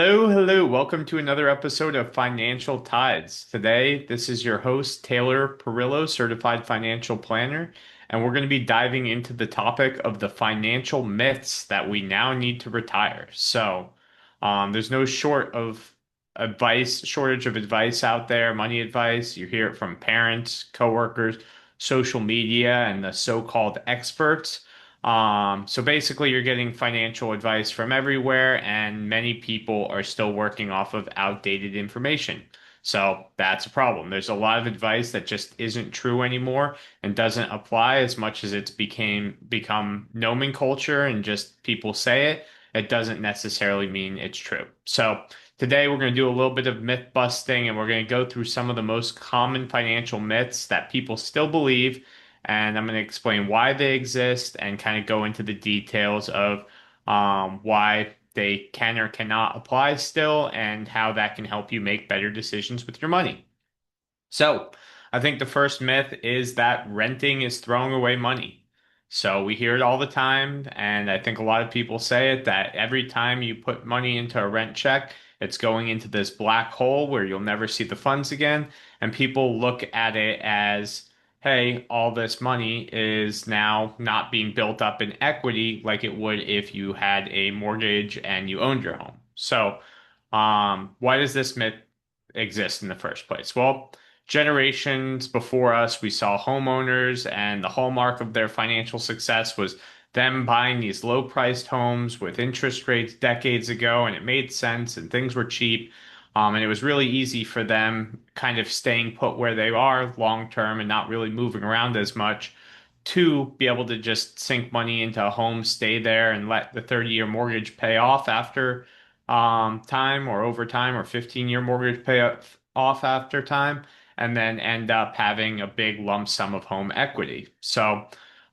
Hello, hello. Welcome to another episode of Financial Tides. Today, this is your host, Taylor Perillo, Certified Financial Planner, and we're going to be diving into the topic of the financial myths that we now need to retire. There's no shortage of advice out there, money advice. You hear it from parents, coworkers, social media, and the so-called experts. So basically, you're getting financial advice from everywhere, and many people are still working off of outdated information. So that's a problem. There's a lot of advice that just isn't true anymore and doesn't apply as much as it's become nomenclature and just people say it. It doesn't necessarily mean it's true. So today we're going to do a little bit of myth busting and we're going to go through some of the most common financial myths that people still believe, and I'm going to explain why they exist and kind of go into the details of why they can or cannot apply still and how that can help you make better decisions with your money. So, I think the first myth is that renting is throwing away money. So, we hear it all the time, and I think a lot of people say it that every time you put money into a rent check, it's going into this black hole where you'll never see the funds again. And people look at it as, hey, all this money is now not being built up in equity like it would if you had a mortgage and you owned your home. Why does this myth exist in the first place? Well, generations before us, we saw homeowners, and the hallmark of their financial success was them buying these low-priced homes with interest rates decades ago, and it made sense, and things were cheap. And it was really easy for them kind of staying put where they are long term and not really moving around as much to be able to just sink money into a home, stay there, and let the 30-year mortgage pay off after time or over time, or 15-year mortgage off after time, and then end up having a big lump sum of home equity.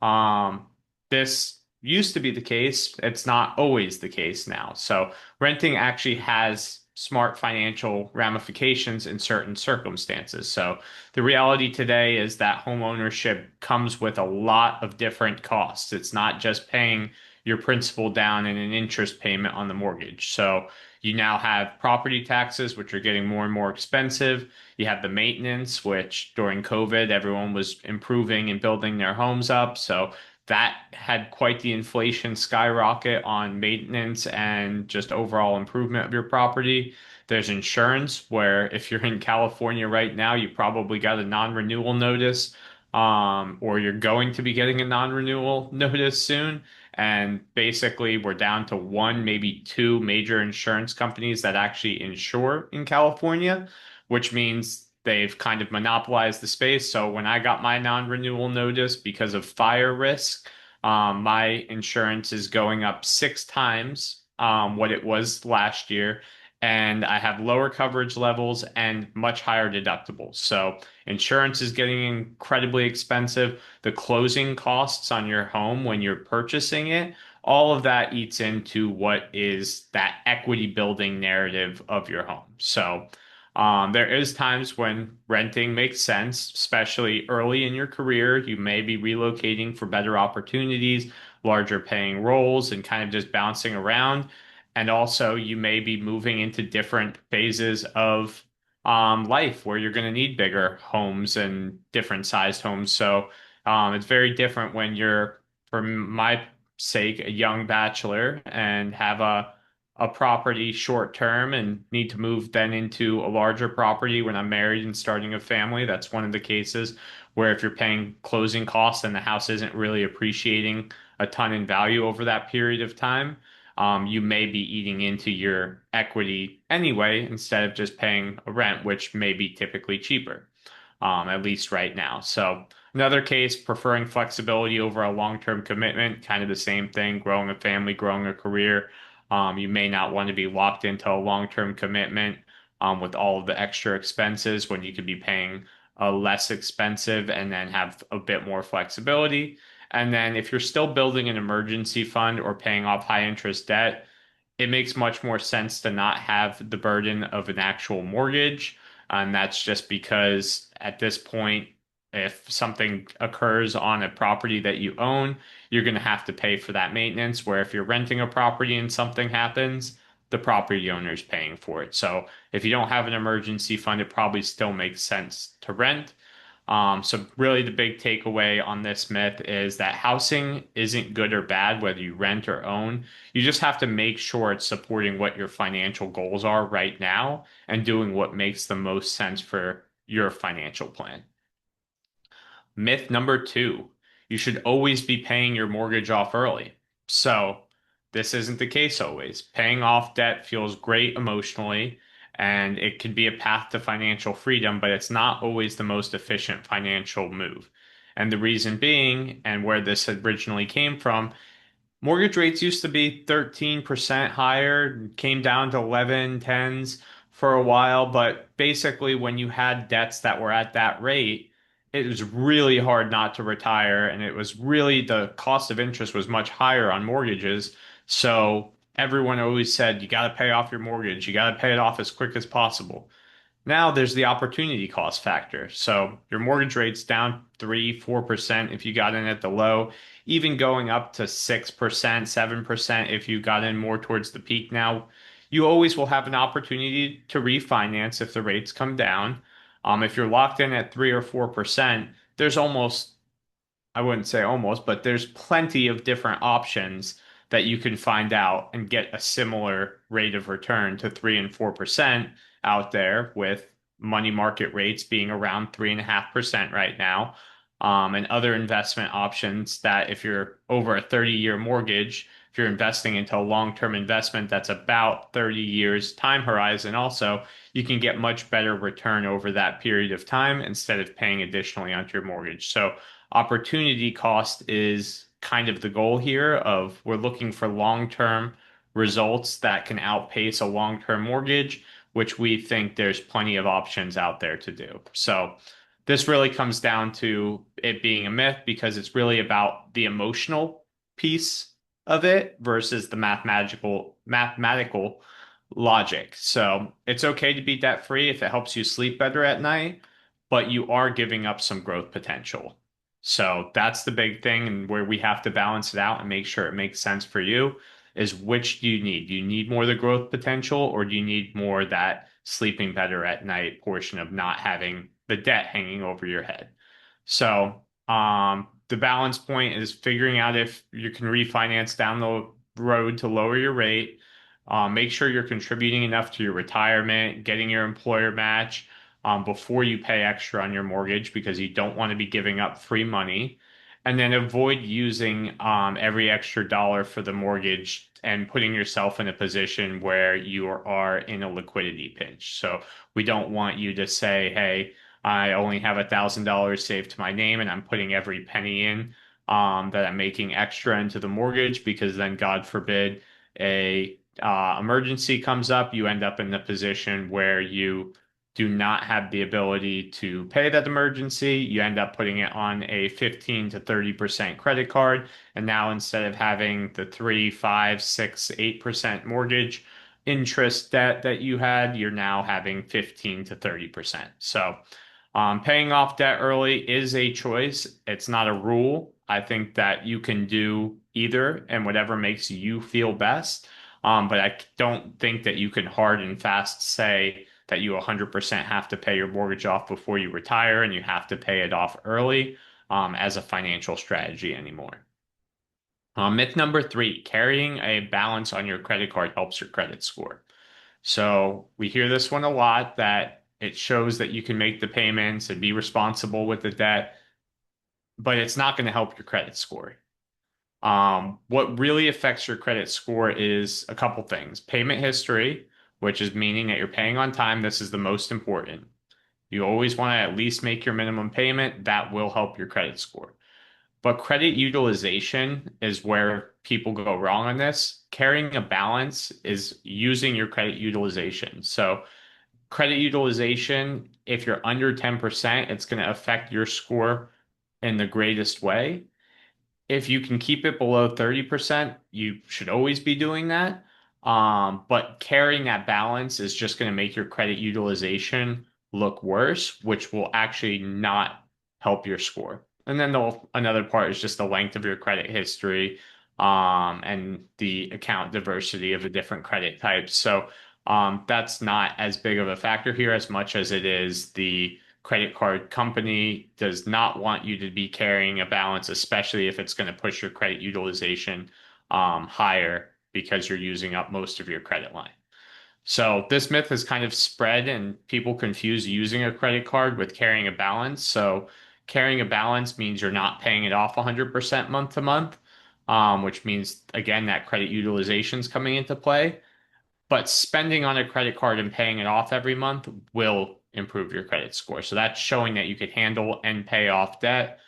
Um, this used to be the case. It's not always the case now. So renting actually has smart financial ramifications in certain circumstances. So the reality today is that home ownership comes with a lot of different costs. It's not just paying your principal down and an interest payment on the mortgage. So you now have property taxes, which are getting more and more expensive. You have the maintenance, which during COVID, everyone was improving and building their homes up. So that had quite the inflation skyrocket on maintenance and just overall improvement of your property. There's insurance, where if you're in California right now, you probably got a non-renewal notice, or you're going to be getting a non-renewal notice soon. And basically, we're down to one, maybe two major insurance companies that actually insure in California, which means they've kind of monopolized the space. So when I got my non-renewal notice because of fire risk, my insurance is going up six times what it was last year. And I have lower coverage levels and much higher deductibles. So insurance is getting incredibly expensive. The closing costs on your home when you're purchasing it, all of that eats into what is that equity building narrative of your home. There is times when renting makes sense, especially early in your career. You may be relocating for better opportunities, larger paying roles, and kind of just bouncing around. And also, you may be moving into different phases of life where you're going to need bigger homes and different sized homes. It's very different when you're, for my sake, a young bachelor and have a property short term and need to move then into a larger property when I'm married and starting a family. That's one of the cases where if you're paying closing costs and the house isn't really appreciating a ton in value over that period of time, you may be eating into your equity anyway instead of just paying a rent, which may be typically cheaper, at least right now. So another case, preferring flexibility over a long-term commitment, kind of the same thing, growing a family, growing a career. You may not want to be locked into a long-term commitment with all of the extra expenses when you could be paying less expensive and then have a bit more flexibility. And then if you're still building an emergency fund or paying off high interest debt, it makes much more sense to not have the burden of an actual mortgage. And that's just because at this point, if something occurs on a property that you own, you're going to have to pay for that maintenance. Where if you're renting a property and something happens, the property owner is paying for it. So if you don't have an emergency fund, it probably still makes sense to rent. So really the big takeaway on this myth is that housing isn't good or bad, whether you rent or own. You just have to make sure it's supporting what your financial goals are right now and doing what makes the most sense for your financial plan. Myth number two, you should always be paying your mortgage off early. So, this isn't the case always. Paying off debt feels great emotionally, and it could be a path to financial freedom, but it's not always the most efficient financial move. And the reason being, and where this originally came from, mortgage rates used to be 13% higher, came down to 11, tens for a while, but basically when you had debts that were at that rate, it was really hard not to retire, and it was really the cost of interest was much higher on mortgages. So everyone always said, you got to pay off your mortgage, you got to pay it off as quick as possible. Now there's the opportunity cost factor. So your mortgage rate's down 3, 4% if you got in at the low, even going up to 6%, 7% if you got in more towards the peak now. You always will have an opportunity to refinance if the rates come down. If you're locked in at 3 or 4%, there's almost I wouldn't say almost, but there's plenty of different options that you can find out and get a similar rate of return to 3 and 4% out there with money market rates being around 3.5% right now. And other investment options that if you're over a 30-year mortgage, if you're investing into a long-term investment that's about 30 years time horizon also, you can get much better return over that period of time instead of paying additionally onto your mortgage. So opportunity cost is kind of the goal here of we're looking for long-term results that can outpace a long-term mortgage, which we think there's plenty of options out there to do. So this really comes down to it being a myth because it's really about the emotional piece of it versus the mathematical logic. So it's okay to be debt free if it helps you sleep better at night, but you are giving up some growth potential. So that's the big thing, and where we have to balance it out and make sure it makes sense for you is which do you need? Do you need more of the growth potential, or do you need more that sleeping better at night portion of not having the debt hanging over your head? So, the balance point is figuring out if you can refinance down the road to lower your rate. Make sure you're contributing enough to your retirement, getting your employer match before you pay extra on your mortgage because you don't want to be giving up free money. And then avoid using every extra dollar for the mortgage and putting yourself in a position where you are in a liquidity pinch. So we don't want you to say, hey, I only have $1,000 saved to my name and I'm putting every penny in that I'm making extra into the mortgage because then, God forbid, a emergency comes up, you end up in the position where you do not have the ability to pay that emergency. You end up putting it on a 15 to 30% credit card. And now instead of having the 3, 5, 6, 8% mortgage interest debt that you had, you're now having 15 to 30%. So paying off debt early is a choice. It's not a rule. I think that you can do either and whatever makes you feel best. But I don't think that you can hard and fast say that you 100% have to pay your mortgage off before you retire and you have to pay it off early as a financial strategy anymore. Myth number three, carrying a balance on your credit card helps your credit score. So we hear this one a lot that it shows that you can make the payments and be responsible with the debt, but it's not going to help your credit score. What really affects your credit score is a couple things. Payment history, which is meaning that you're paying on time. This is the most important. You always want to at least make your minimum payment. That will help your credit score. But credit utilization is where people go wrong on this. Carrying a balance is using your credit utilization. So credit utilization, if you're under 10%, it's going to affect your score in the greatest way. If you can keep it below 30%, you should always be doing that. But carrying that balance is just going to make your credit utilization look worse, which will actually not help your score. And then another part is just the length of your credit history. and the account diversity of the different credit types. So that's not as big of a factor here as much as it is the credit card company does not want you to be carrying a balance, especially if it's going to push your credit utilization higher because you're using up most of your credit line. So this myth has kind of spread and people confuse using a credit card with carrying a balance. So carrying a balance means you're not paying it off 100% month to month, which means, again, that credit utilization is coming into play. But spending on a credit card and paying it off every month will improve your credit score. So that's showing that you could handle and pay off debt.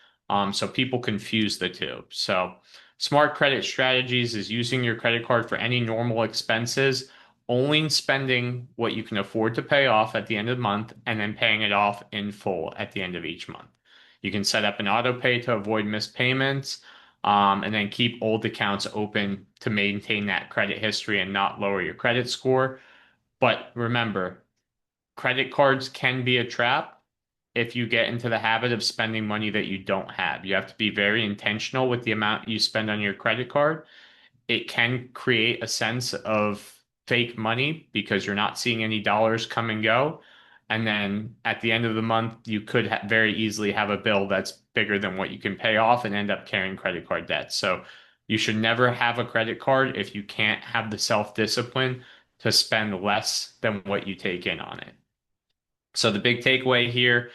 So people confuse the two. So smart credit strategies is using your credit card for any normal expenses, only spending what you can afford to pay off at the end of the month, and then paying it off in full at the end of each month. You can set up an auto pay to avoid missed payments, and then keep old accounts open to maintain that credit history and not lower your credit score. But remember, credit cards can be a trap if you get into the habit of spending money that you don't have. You have to be very intentional with the amount you spend on your credit card. It can create a sense of fake money because you're not seeing any dollars come and go. And then at the end of the month, you could very easily have a bill that's bigger than what you can pay off and end up carrying credit card debt. So you should never have a credit card if you can't have the self-discipline to spend less than what you take in on it. So the big takeaway here,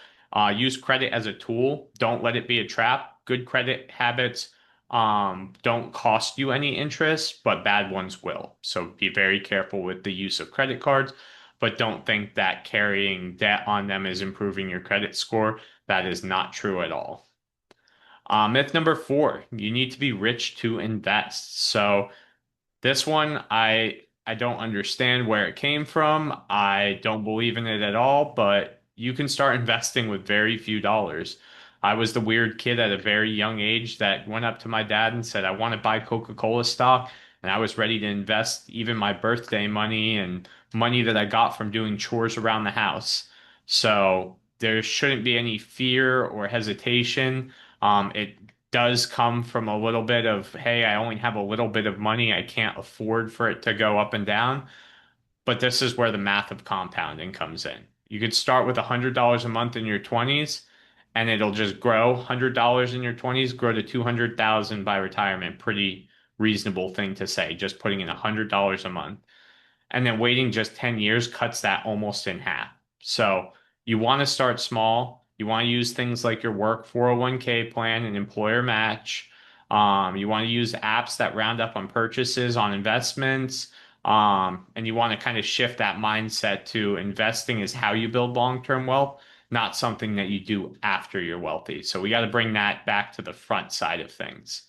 use credit as a tool. Don't let it be a trap. Good credit habits don't cost you any interest, but bad ones will. So be very careful with the use of credit cards, but don't think that carrying debt on them is improving your credit score. That is not true at all. Myth number four, you need to be rich to invest. So this one, I don't understand where it came from. I don't believe in it at all, but you can start investing with very few dollars. I was the weird kid at a very young age that went up to my dad and said, I want to buy Coca-Cola stock. And I was ready to invest even my birthday money and money that I got from doing chores around the house. So there shouldn't be any fear or hesitation. It does come from a little bit of, hey, I only have a little bit of money. I can't afford for it to go up and down. But this is where the math of compounding comes in. You could start with $100 a month in your 20s, and it'll just grow. $100 in your 20s, grow to 200,000 by retirement. Pretty reasonable thing to say, just putting in $100 a month. And then waiting just 10 years cuts that almost in half. So you want to start small. You want to use things like your work 401k plan and employer match. You want to use apps that round up on purchases, on investments. And you want to kind of shift that mindset to investing is how you build long-term wealth, not something that you do after you're wealthy. So we got to bring that back to the front side of things.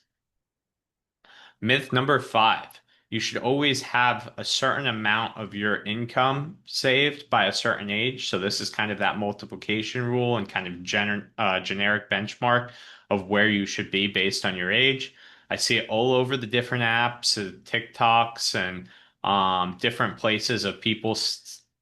Myth number five, you should always have a certain amount of your income saved by a certain age. So this is kind of that multiplication rule and kind of generic benchmark of where you should be based on your age. I see it all over the different apps, TikToks, and different places of people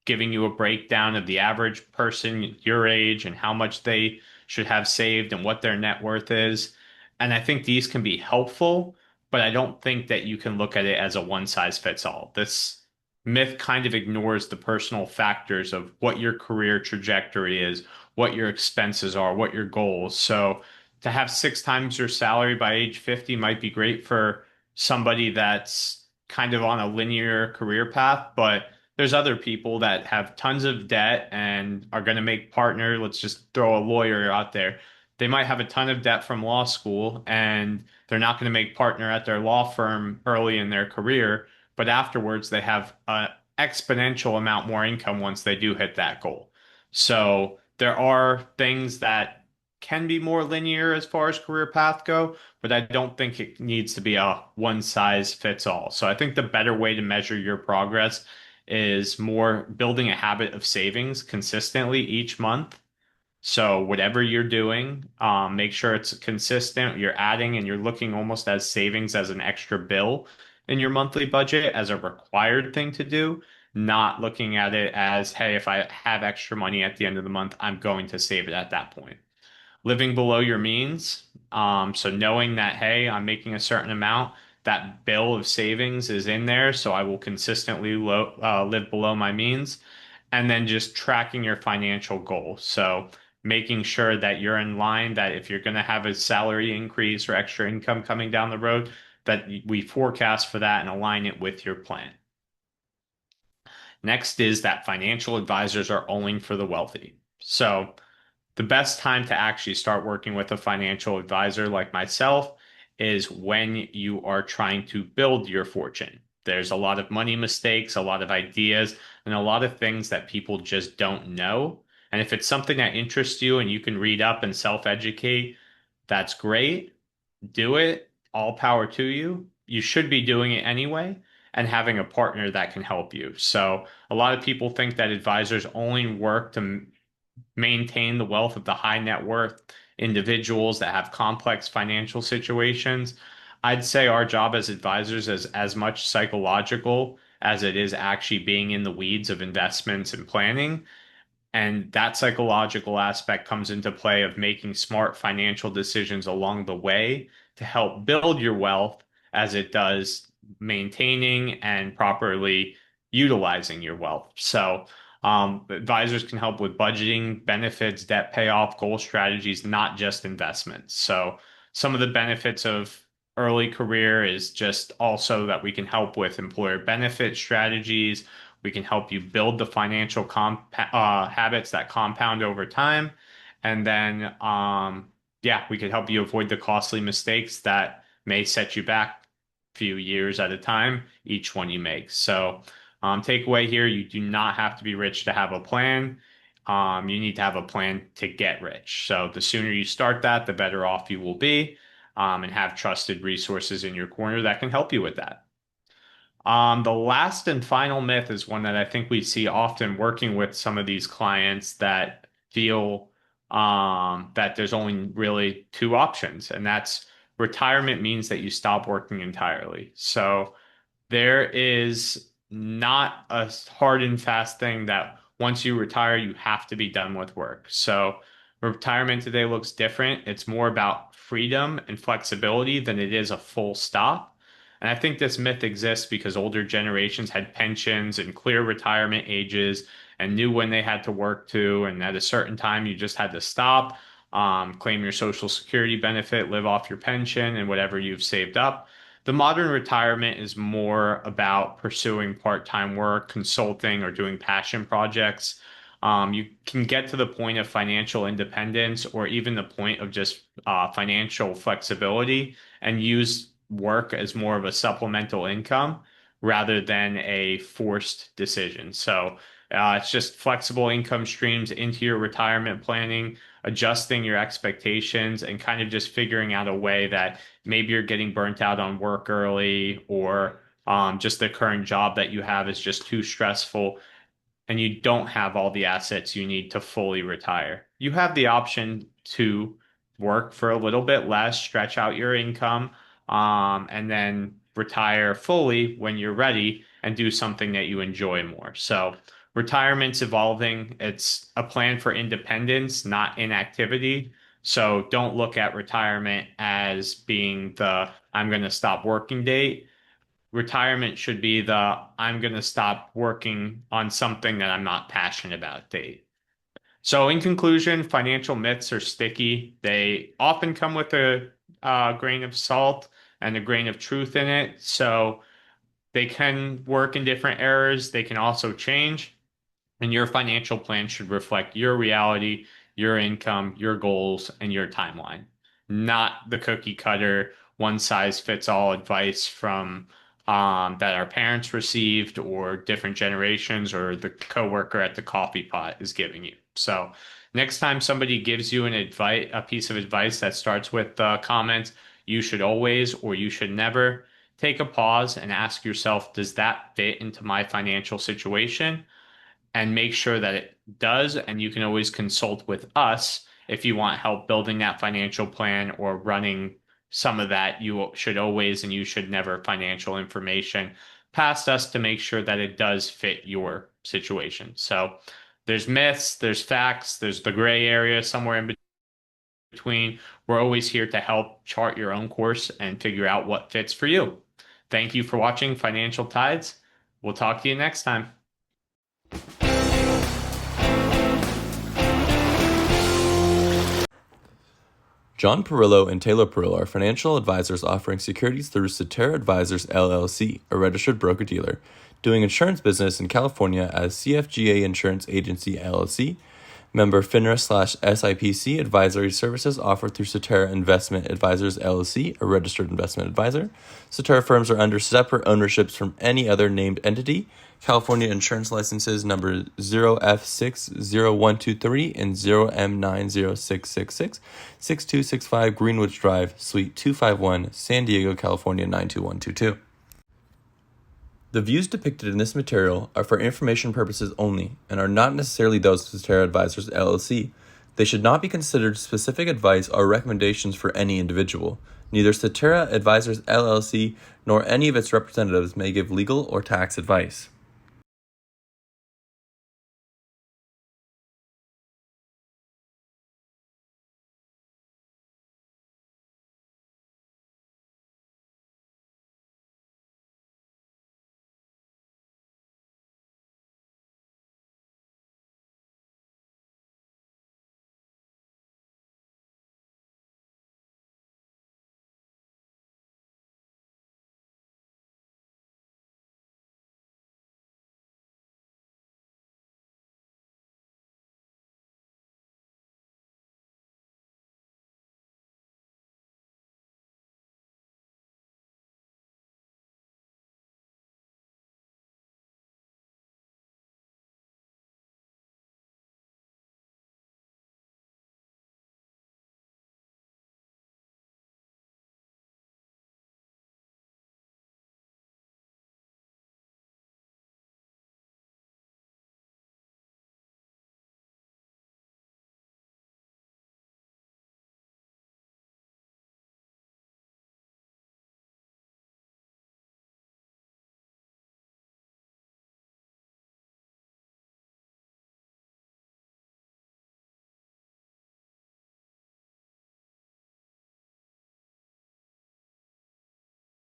giving you a breakdown of the average person your age and how much they should have saved and what their net worth is. And I think these can be helpful, but I don't think that you can look at it as a one size fits all. This myth kind of ignores the personal factors of what your career trajectory is, what your expenses are, what your goals. So to have six times your salary by age 50 might be great for somebody that's kind of on a linear career path, but there's other people that have tons of debt and are going to make partner. Let's just throw a lawyer out there. They might have a ton of debt from law school and they're not going to make partner at their law firm early in their career, but afterwards they have an exponential amount more income once they do hit that goal. So there are things that can be more linear as far as career path go, but I don't think it needs to be a one size fits all. So I think the better way to measure your progress is more building a habit of savings consistently each month. So whatever you're doing, make sure it's consistent. You're adding and you're looking almost as savings as an extra bill in your monthly budget as a required thing to do, not looking at it as, hey, if I have extra money at the end of the month, I'm going to save it at that point. Living below your means, so knowing that, hey, I'm making a certain amount, that bill of savings is in there, so I will consistently live below my means. And then just tracking your financial goals. So making sure that you're in line, that if you're going to have a salary increase or extra income coming down the road, that we forecast for that and align it with your plan. Next is that financial advisors are only for the wealthy. So the best time to actually start working with a financial advisor like myself is when you are trying to build your fortune. There's a lot of money mistakes, a lot of ideas, and a lot of things that people just don't know. And if it's something that interests you and you can read up and self-educate, that's great. Do it. All power to you. You should be doing it anyway and having a partner that can help you. So a lot of people think that advisors only work to maintain the wealth of the high net worth individuals that have complex financial situations. I'd say our job as advisors is as much psychological as it is actually being in the weeds of investments and planning. And that psychological aspect comes into play of making smart financial decisions along the way to help build your wealth as it does maintaining and properly utilizing your wealth. So, advisors can help with budgeting, benefits, debt payoff, goal strategies, not just investments. So, some of the benefits of early career is just also that we can help with employer benefit strategies. We can help you build the financial habits that compound over time. And then, yeah, we could help you avoid the costly mistakes that may set you back a few years at a time, each one you make. So, takeaway here, you do not have to be rich to have a plan. You need to have a plan to get rich. So the sooner you start that, the better off you will be, and have trusted resources in your corner that can help you with that. The last and final myth is one that I think we see often working with some of these clients that feel that there's only really two options, and that's retirement means that you stop working entirely. So there is not a hard and fast thing that once you retire, you have to be done with work. So retirement today looks different. It's more about freedom and flexibility than it is a full stop. And I think this myth exists because older generations had pensions and clear retirement ages and knew when they had to work to, and at a certain time you just had to stop, claim your Social Security benefit, live off your pension and whatever you've saved up. The modern retirement is more about pursuing part-time work, consulting, or doing passion projects. You can get to the point of financial independence or even the point of just financial flexibility and use work as more of a supplemental income rather than a forced decision. So it's just flexible income streams into your retirement planning, adjusting your expectations, and kind of just figuring out a way that maybe you're getting burnt out on work early or just the current job that you have is just too stressful and you don't have all the assets you need to fully retire. You have the option to work for a little bit less, stretch out your income, and then retire fully when you're ready and do something that you enjoy more. So, retirement's evolving. It's a plan for independence, not inactivity. So, don't look at retirement as being the I'm going to stop working date. Retirement should be the I'm going to stop working on something that I'm not passionate about date. So, in conclusion, financial myths are sticky. They often come with a grain of salt and a grain of truth in it. So, they can work in different eras. They can also change. And your financial plan should reflect your reality, your income, your goals, and your timeline, not the cookie cutter, one size fits all advice from that our parents received or different generations or the coworker at the coffee pot is giving you. So next time somebody gives you a piece of advice that starts with the comments, you should always or you should never take a pause and ask yourself, does that fit into my financial situation? And make sure that it does. And you can always consult with us if you want help building that financial plan or running some of that. You should always and you should never financial information past us to make sure that it does fit your situation. So there's myths, there's facts, there's the gray area somewhere in between. We're always here to help chart your own course and figure out what fits for you. Thank you for watching Financial Tides. We'll talk to you next time. John Perillo and Taylor Perillo are financial advisors offering securities through Cetera Advisors LLC, a registered broker-dealer, doing insurance business in California as CFGA Insurance Agency LLC, member FINRA/SIPC. Advisory services offered through Cetera Investment Advisors LLC, a registered investment advisor. Cetera firms are under separate ownerships from any other named entity. California insurance licenses number 0F60123 and 0M90666, 6265 Greenwich Drive, Suite 251, San Diego, California 92122. The views depicted in this material are for information purposes only and are not necessarily those of Cetera Advisors LLC. They should not be considered specific advice or recommendations for any individual. Neither Cetera Advisors LLC nor any of its representatives may give legal or tax advice.